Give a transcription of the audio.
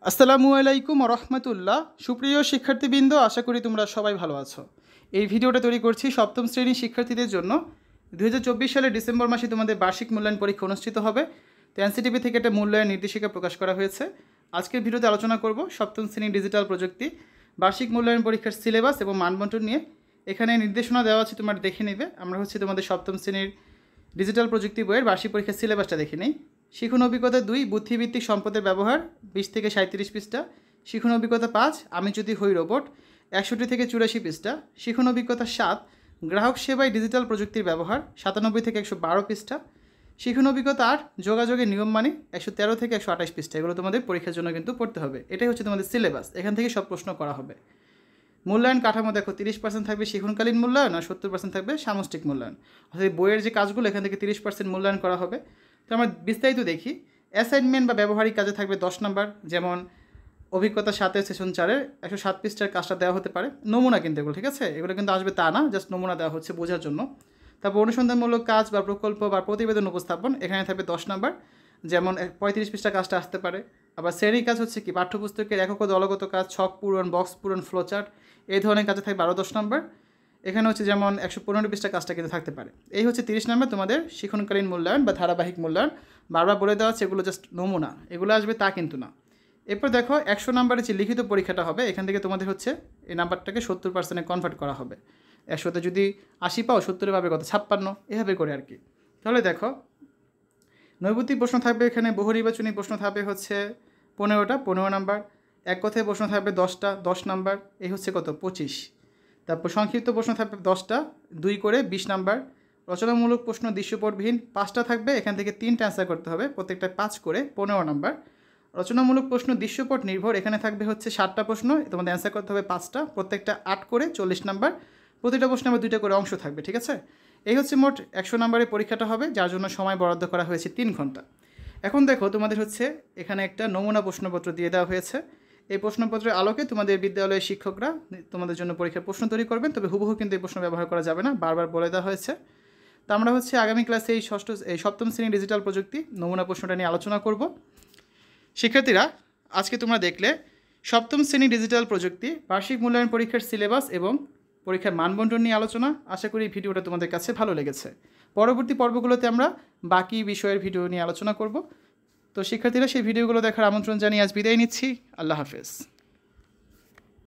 আসসালামু আলাইকুম রহমতুল্লাহ। সুপ্রিয় শিক্ষার্থীবৃন্দ, আশা করি তোমরা সবাই ভালো আছো। এই ভিডিওটা তৈরি করছি সপ্তম শ্রেণীর শিক্ষার্থীদের জন্য। 2024 সালের ডিসেম্বর মাসে তোমাদের বার্ষিক মূল্যায়ন পরীক্ষা অনুষ্ঠিত হবে। তো এনসিটিভি থেকে একটা মূল্যায়ন নির্দেশিকা প্রকাশ করা হয়েছে। আজকের ভিডিওতে আলোচনা করব সপ্তম শ্রেণীর ডিজিটাল প্রযুক্তি বার্ষিক মূল্যায়ন পরীক্ষার সিলেবাস এবং মানবন্টন নিয়ে। এখানে নির্দেশনা দেওয়া আছে, তোমরা দেখে নেবে। আমরা তোমাদের সপ্তম শ্রেণীর ডিজিটাল প্রযুক্তি বইয়ের বার্ষিক পরীক্ষার সিলেবাসটা দেখে নেই। শিখন অভিজ্ঞতা 2 বুদ্ধিভিত্তিক সম্পদের ব্যবহার 20 থেকে 37 পৃষ্ঠা। শিখন অভিজ্ঞতা 5 আমি যদি হই রোবট 61 থেকে 84 পৃষ্ঠা। শিখন অভিজ্ঞতা 7 গ্রাহক সেবায় ডিজিটাল প্রযুক্তির ব্যবহার 97 থেকে 112 পৃষ্ঠা। শিখন অভিজ্ঞতা 8 যোগাযোগের নিয়ম মানে 113 থেকে 128 পৃষ্ঠা। এগুলো তোমাদের পরীক্ষার জন্য কিন্তু পড়তে হবে। এটাই হচ্ছে তোমাদের সিলেবাস, এখান থেকে সব প্রশ্ন করা হবে। মূল্যায়ন কাঠামো দেখো, 30% থাকবে শিখনকালীন মূল্যায়ন আর 70% থাকবে সামষ্টিক মূল্যায়ন। অর্থাৎ বইয়ের যে কাজগুলো এখান থেকে 30% মূল্যায়ন করা হবে। তো আমরা বিস্তারিত দেখি। অ্যাসাইনমেন্ট বা ব্যবহারিক কাজে থাকবে 10 নাম্বার, যেমন অভিজ্ঞতা 7 সেশন 4 107 পৃষ্ঠার কাজটা দেওয়া হতে পারে। নমুনা কিন্তু এগুলো, ঠিক আছে, এগুলো কিন্তু আসবে তা না, জাস্ট নমুনা দেওয়া হচ্ছে বোঝার জন্য। তারপর অনুসন্ধানমূলক কাজ বা প্রকল্প বা প্রতিবেদন উপস্থাপন, এখানে থাকবে 10 নাম্বার, যেমন 35 পৃষ্ঠার কাজটা আসতে পারে। আবার শ্রেণীর কাজ হচ্ছে কি পাঠ্যপুস্তকের একক ও দলগত কাজ, ছক পূরণ, বক্স পূরণ, ফ্লোচার্ট, এই ধরনের কাজে থাকবে 10 নাম্বার। এখানে হচ্ছে যেমন 115 পৃষ্ঠার কাজটা কিন্তু থাকতে পারে। এই হচ্ছে 30 নাম্বার তোমাদের শিক্ষণকালীন মূল্যায়ন বা ধারাবাহিক মূল্যায়ন। বারবার বলে দেওয়া আছে এগুলো জাস্ট নমুনা, এগুলো আসবে তা কিন্তু না। এরপর দেখো 100 নাম্বারের যে লিখিত পরীক্ষাটা হবে, এখান থেকে তোমাদের হচ্ছে এই নাম্বারটাকে 70% কনভার্ট করা হবে। 100তে যদি 80 পাও, 70 পাবে কত 56, এভাবে করে আর কি। তাহলে দেখো নৈর্ব্যক্তিক প্রশ্ন থাকবে, এখানে বহু নির্বাচনী প্রশ্ন থাকবে হচ্ছে 15টা, 15 নাম্বার। এক কথায় প্রশ্ন থাকবে 10টা, 10 নাম্বার, এই হচ্ছে কত 25। তারপর সংক্ষিপ্ত প্রশ্ন থাকবে 10টা, 2 করে 20 নাম্বার। রচনামূলক প্রশ্ন দৃশ্যপটবিহীন 5টা থাকবে, এখান থেকে 3টা অ্যান্সার করতে হবে, প্রত্যেকটা 5 করে 15 নাম্বার। রচনামূলক প্রশ্ন দৃশ্যপট নির্ভর, এখানে থাকবে হচ্ছে 7টা প্রশ্ন, তোমাদের অ্যান্সার করতে হবে 5টা, প্রত্যেকটা 8 করে 40 নাম্বার। প্রতিটা প্রশ্নে আবার 2টা করে অংশ থাকবে, ঠিক আছে। এই হচ্ছে মোট 100 নাম্বারের পরীক্ষাটা হবে, যার জন্য সময় বরাদ্দ করা হয়েছে 3 ঘন্টা। এখন দেখো তোমাদের হচ্ছে এখানে একটা নমুনা প্রশ্নপত্র দিয়ে দেওয়া হয়েছে। এই প্রশ্নপত্রের আলোকে তোমাদের বিদ্যালয়ের শিক্ষকরা তোমাদের জন্য পরীক্ষার প্রশ্ন তৈরি করবেন, তবে হুবহু কিন্তু এই প্রশ্ন ব্যবহার করা যাবে না, বারবার বলে দেওয়া হয়েছে। তো আমরা হচ্ছে আগামী ক্লাসে এই সপ্তম শ্রেণীর ডিজিটাল প্রযুক্তি নমুনা প্রশ্নটা নিয়ে আলোচনা করব। শিক্ষার্থীরা, আজকে তোমরা দেখলে সপ্তম শ্রেণীর ডিজিটাল প্রযুক্তি বার্ষিক মূল্যায়ন পরীক্ষার সিলেবাস এবং পরীক্ষার মানবন্টন নিয়ে আলোচনা। আশা করি ভিডিওটা তোমাদের কাছে ভালো লেগেছে। পরবর্তী পর্বগুলোতে আমরা বাকি বিষয়ের ভিডিও নিয়ে আলোচনা করব। তো শিক্ষার্থীরা, সেই ভিডিওগুলো দেখার আমন্ত্রণ জানিয়ে আজ বিদায় নিচ্ছি। আল্লাহ হাফেজ।